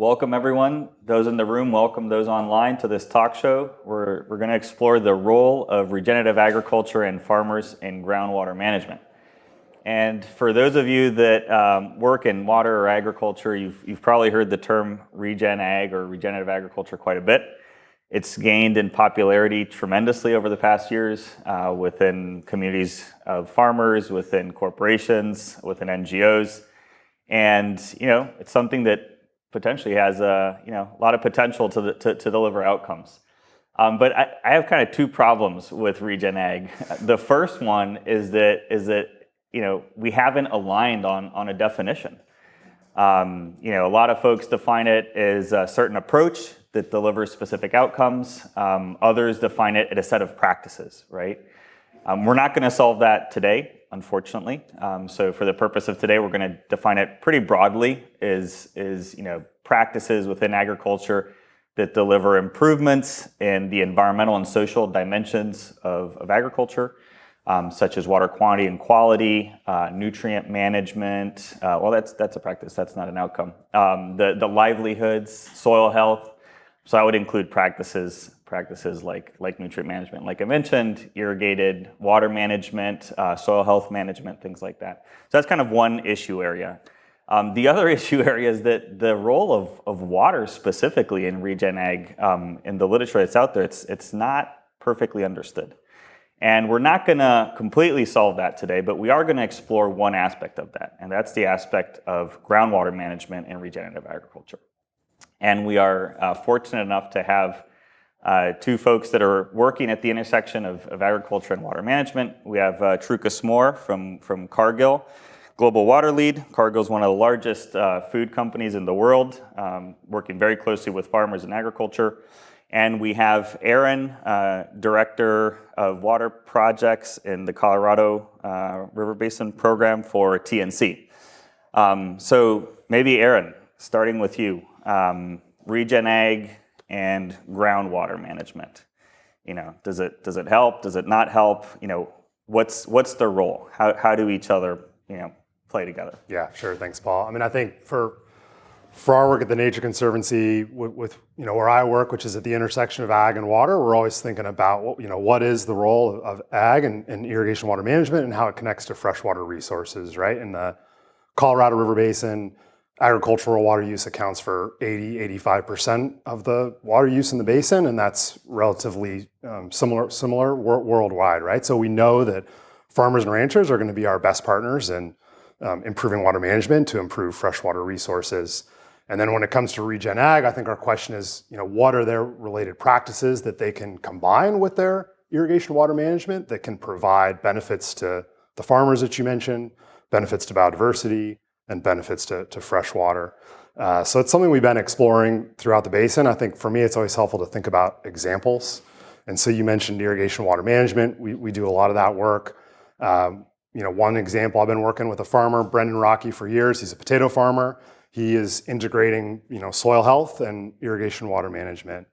Welcome everyone, those in the room, welcome those online to this talk show. We're going to explore the role of regenerative agriculture and farmers in groundwater management. And for those of you that work in water or agriculture, you've probably heard the term regen ag or regenerative agriculture quite a bit. It's gained in popularity tremendously over the past years within communities of farmers, within corporations, within NGOs. And, it's something that potentially has a lot of potential to deliver outcomes. But I have kind of two problems with regen ag. The first one is that we haven't aligned on a definition. A lot of folks define it as a certain approach that delivers specific outcomes. Others define it as a set of practices, right? We're not going to solve that today, unfortunately. So for the purpose of today, we're going to define it pretty broadly as practices within agriculture that deliver improvements in the environmental and social dimensions of agriculture, such as water quantity and quality, nutrient management. Well, that's a practice. That's not an outcome. The livelihoods, soil health. So I would include practices like nutrient management, like I mentioned, irrigated water management, soil health management, things like that. So that's kind of one issue area. The other issue area is that the role of water specifically in regen ag, in the literature that's out there, it's not perfectly understood. And we're not going to completely solve that today, but we are going to explore one aspect of that, and that's the aspect of groundwater management in regenerative agriculture. And we are fortunate enough to have two folks that are working at the intersection of agriculture and water management. We have Truca Smore from Cargill, Global Water Lead. Cargill is one of the largest food companies in the world, working very closely with farmers in agriculture. And we have Aaron, Director of Water Projects in the Colorado River Basin Program for TNC. So maybe Aaron, starting with you, regen ag and groundwater management. Does it help? Does it not help? What's their role? How do each other play together? Yeah, sure. Thanks, Paul. I mean, I think for our work at the Nature Conservancy, with where I work, which is at the intersection of ag and water, we're always thinking about what is the role of ag and irrigation water management and how it connects to freshwater resources, right? In the Colorado River Basin, agricultural water use accounts for 85% of the water use in the basin, and that's relatively similar worldwide, right? So we know that farmers and ranchers are going to be our best partners in improving water management to improve freshwater resources. And then when it comes to regen ag, I think our question is, what are their related practices that they can combine with their irrigation water management that can provide benefits to the farmers that you mentioned, benefits to biodiversity, and benefits to fresh water. So it's something we've been exploring throughout the basin. I think for me, it's always helpful to think about examples. And so you mentioned irrigation water management. We do a lot of that work. One example, I've been working with a farmer, Brendan Rocky, for years. He's a potato farmer. He is integrating, soil health and irrigation water management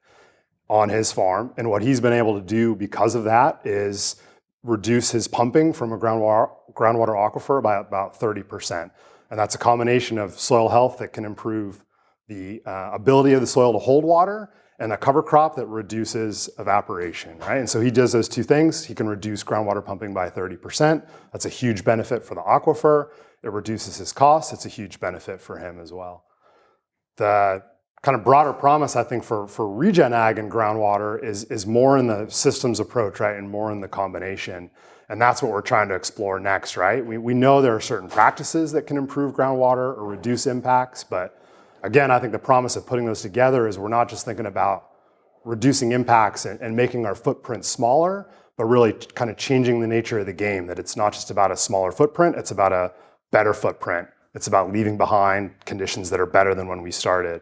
on his farm. And what he's been able to do because of that is reduce his pumping from a groundwater aquifer by about 30%. And that's a combination of soil health that can improve the ability of the soil to hold water and a cover crop that reduces evaporation, right? And so he does those two things. He can reduce groundwater pumping by 30%. That's a huge benefit for the aquifer. It reduces his costs. It's a huge benefit for him as well. The kind of broader promise, I think, for regen ag and groundwater is more in the systems approach, right? And more in the combination. And that's what we're trying to explore next, right? We know there are certain practices that can improve groundwater or reduce impacts, but again, I think the promise of putting those together is we're not just thinking about reducing impacts and making our footprint smaller, but really kind of changing the nature of the game, that it's not just about a smaller footprint, it's about a better footprint. It's about leaving behind conditions that are better than when we started.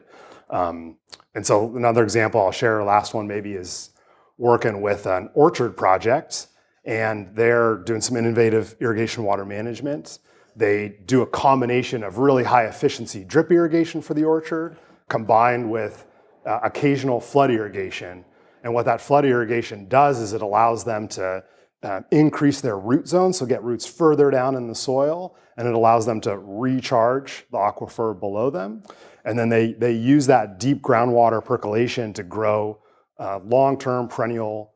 And so another example I'll share, last one maybe, is working with an orchard project, and they're doing some innovative irrigation water management. They do a combination of really high efficiency drip irrigation for the orchard combined with occasional flood irrigation. And what that flood irrigation does is it allows them to increase their root zone, so get roots further down in the soil, and it allows them to recharge the aquifer below them. And then they use that deep groundwater percolation to grow long-term perennial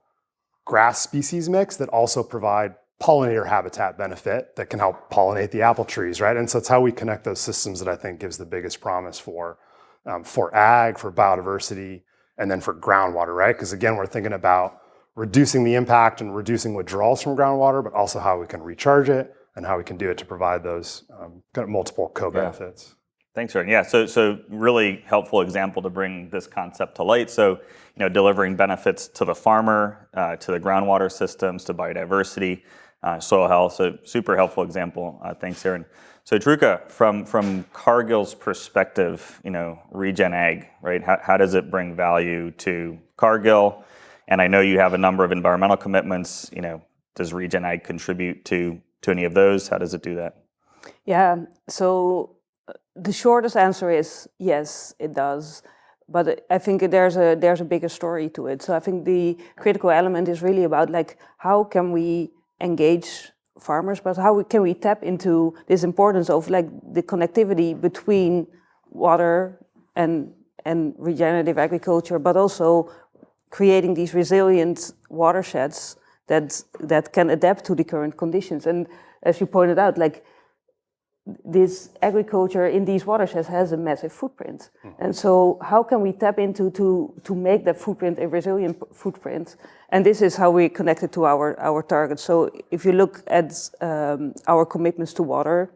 grass species mix that also provide pollinator habitat benefit that can help pollinate the apple trees, right? And so it's how we connect those systems that I think gives the biggest promise for ag, for biodiversity, and then for groundwater, right? Because again, we're thinking about reducing the impact and reducing withdrawals from groundwater, but also how we can recharge it and how we can do it to provide those kind of multiple co-benefits. Yeah. Thanks, Aaron. Yeah, so really helpful example to bring this concept to light. So, delivering benefits to the farmer, to the groundwater systems, to biodiversity, soil health. So super helpful example. Thanks, Aaron. So Truca, from Cargill's perspective, Regen Ag, right? How does it bring value to Cargill? And I know you have a number of environmental commitments. Does Regen Ag contribute to any of those? How does it do that? Yeah. So the shortest answer is yes, it does. But I think there's a bigger story to it. So I think the critical element is really about how can we engage farmers, but how can we tap into this importance of the connectivity between water and regenerative agriculture, but also creating these resilient watersheds that can adapt to the current conditions. And as you pointed out, this agriculture in these watersheds has a massive footprint. And so how can we tap into to make that footprint a resilient footprint? And this is how we connect it to our targets. So if you look at our commitments to water,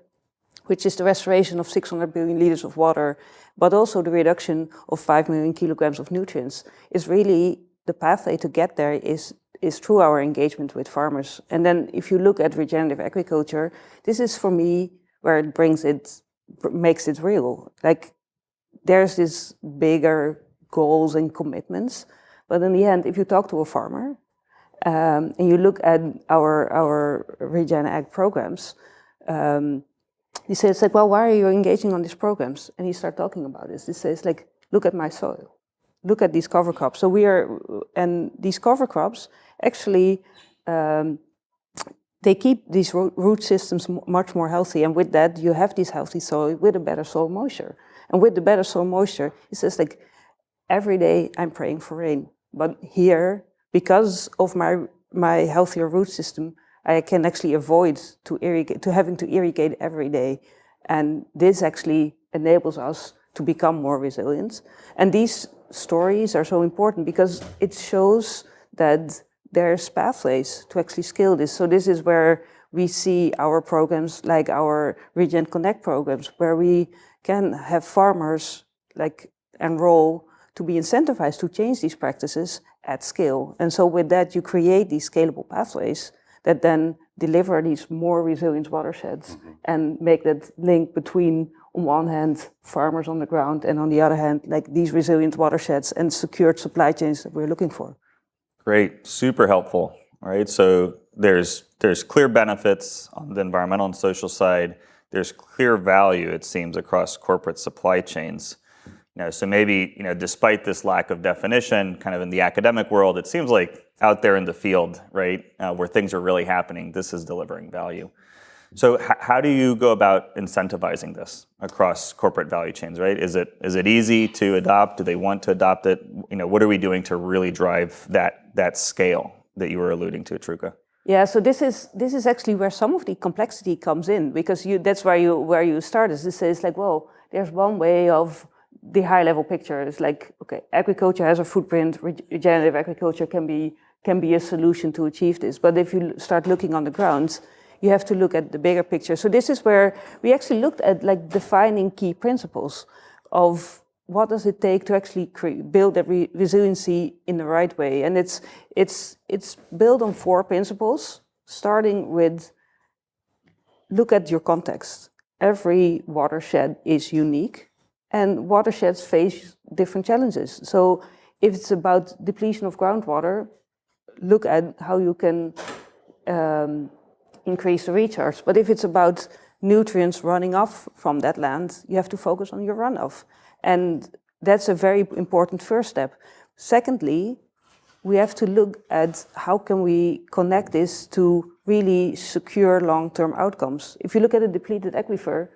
which is the restoration of 600 billion liters of water, but also the reduction of 5 million kilograms of nutrients, is really the pathway to get there is through our engagement with farmers. And then if you look at regenerative agriculture, this is for me where it makes it real. There's this bigger goals and commitments, but in the end, if you talk to a farmer and you look at our Regen Ag programs, he says well, why are you engaging on these programs? And he starts talking about this. He says look at my soil, look at these cover crops. So and these cover crops actually. They keep these root systems much more healthy, and with that, you have this healthy soil with a better soil moisture. And with the better soil moisture, it says every day I'm praying for rain, but here, because of my healthier root system, I can actually avoid having to irrigate every day, and this actually enables us to become more resilient. And these stories are so important because it shows that there's pathways to actually scale this. So this is where we see our programs like our Regen Connect programs, where we can have farmers enroll to be incentivized to change these practices at scale. And so with that, you create these scalable pathways that then deliver these more resilient watersheds and make that link between, on one hand, farmers on the ground, and on the other hand, these resilient watersheds and secured supply chains that we're looking for. Great, super helpful. All right, so there's clear benefits on the environmental and social side. There's clear value, it seems, across corporate supply chains. So maybe despite this lack of definition, kind of in the academic world, it seems like out there in the field, right, where things are really happening, this is delivering value. So how do you go about incentivizing this across corporate value chains, right? Is it easy to adopt? Do they want to adopt it? What are we doing to really drive that scale that you were alluding to, Truca? Yeah, so this is actually where some of the complexity comes in, because that's where you start. Is this is well, there's one way of the high level picture. It's okay, agriculture has a footprint. Regenerative agriculture can be a solution to achieve this. But if you start looking on the ground, you have to look at the bigger picture. So this is where we actually looked at defining key principles of what does it take to actually build that resiliency in the right way. And it's built on 4 principles, starting with look at your context. Every watershed is unique, and watersheds face different challenges. So if it's about depletion of groundwater, look at how you can increase the recharge. But if it's about nutrients running off from that land, you have to focus on your runoff. And that's a very important first step. Secondly, we have to look at how can we connect this to really secure long-term outcomes. If you look at a depleted aquifer,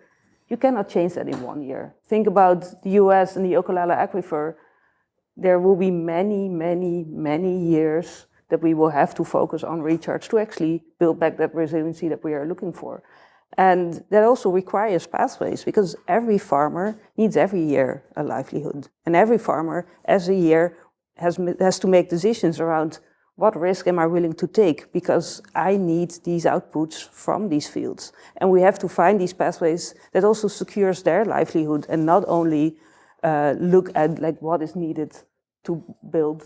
You cannot change that in 1 year. Think about the US and the Okolala Aquifer. There will be many, many, many years that we will have to focus on recharge to actually build back that resiliency that we are looking for. And that also requires pathways, because every farmer needs every year a livelihood. And every farmer, as a year, has to make decisions around what risk am I willing to take, because I need these outputs from these fields. And we have to find these pathways that also secures their livelihood, and not only look at like what is needed to build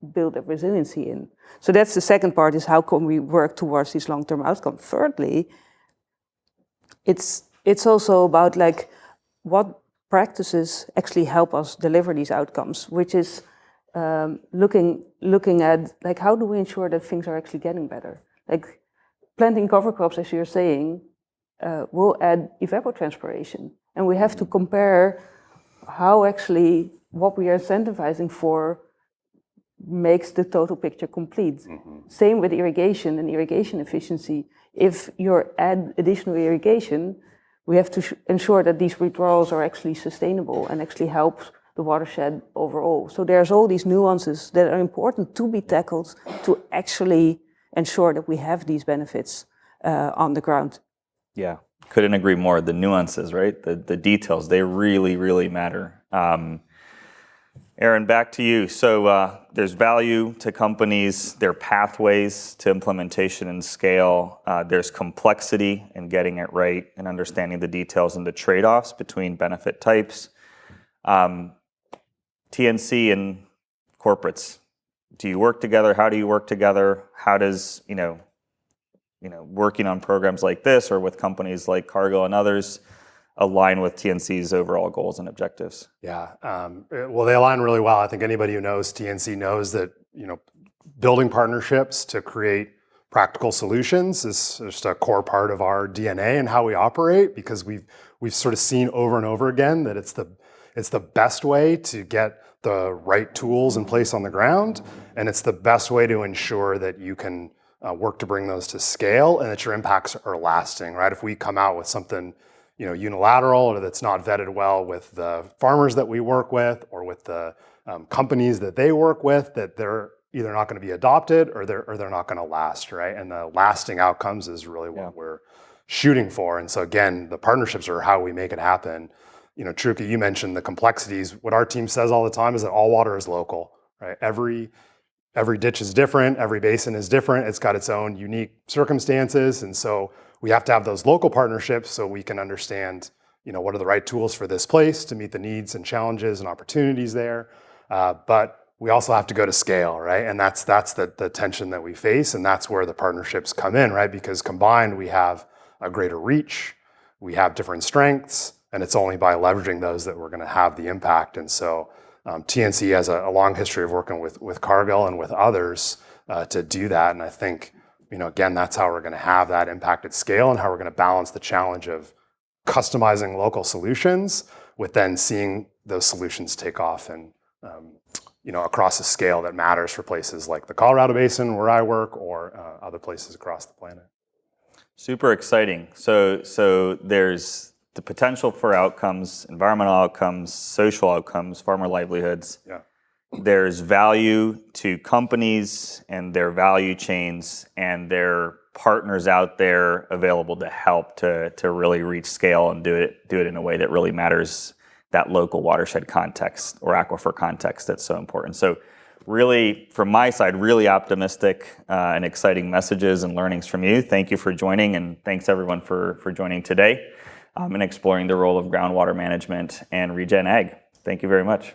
that resiliency in. So that's the second part, is how can we work towards these long-term outcomes. Thirdly, it's also about like what practices actually help us deliver these outcomes, which is looking at like how do we ensure that things are actually getting better. Like planting cover crops, as you're saying, will add evapotranspiration, and we have to compare how actually what we are incentivizing for makes the total picture complete. Same with irrigation and irrigation efficiency. If you add additional irrigation, we have to ensure that these withdrawals are actually sustainable and actually help the watershed overall. So there's all these nuances that are important to be tackled to actually ensure that we have these benefits on the ground. Yeah, couldn't agree more. The nuances, right? The details, they really, really matter. Aaron, back to you. So there's value to companies, there are pathways to implementation and scale. There's complexity in getting it right and understanding the details and the trade-offs between benefit types. TNC and corporates, do you work together? How do you work together? How does, working on programs like this or with companies like Cargill and others align with TNC's overall goals and objectives? Yeah, well, they align really well. I think anybody who knows TNC knows that, building partnerships to create practical solutions is just a core part of our DNA and how we operate, because we've sort of seen over and over again that it's the best way to get the right tools in place on the ground, and it's the best way to ensure that you can work to bring those to scale and that your impacts are lasting, right? If we come out with something unilateral or that's not vetted well with the farmers that we work with or with the companies that they work with, that they're either not going to be adopted or they're not going to last, right? And the lasting outcomes is really what we're shooting for. And so again, the partnerships are how we make it happen. Truca, you mentioned the complexities. What our team says all the time is that all water is local, right? Every ditch is different, every basin is different, it's got its own unique circumstances, and so we have to have those local partnerships so we can understand, what are the right tools for this place to meet the needs and challenges and opportunities there. But we also have to go to scale, right? And that's the tension that we face, and that's where the partnerships come in, right? Because combined, we have a greater reach, we have different strengths, and it's only by leveraging those that we're going to have the impact. And so TNC has a long history of working with Cargill and with others to do that. And I think, again, that's how we're going to have that impact at scale and how we're going to balance the challenge of customizing local solutions with then seeing those solutions take off and, across a scale that matters for places like the Colorado Basin where I work or other places across the planet. Super exciting. So there's the potential for outcomes, environmental outcomes, social outcomes, farmer livelihoods. Yeah. There's value to companies and their value chains and their partners out there available to help to really reach scale and do it in a way that really matters, that local watershed context or aquifer context that's so important. So really, from my side, really optimistic and exciting messages and learnings from you. Thank you for joining, and thanks everyone for joining today and exploring the role of groundwater management and regen ag. Thank you very much.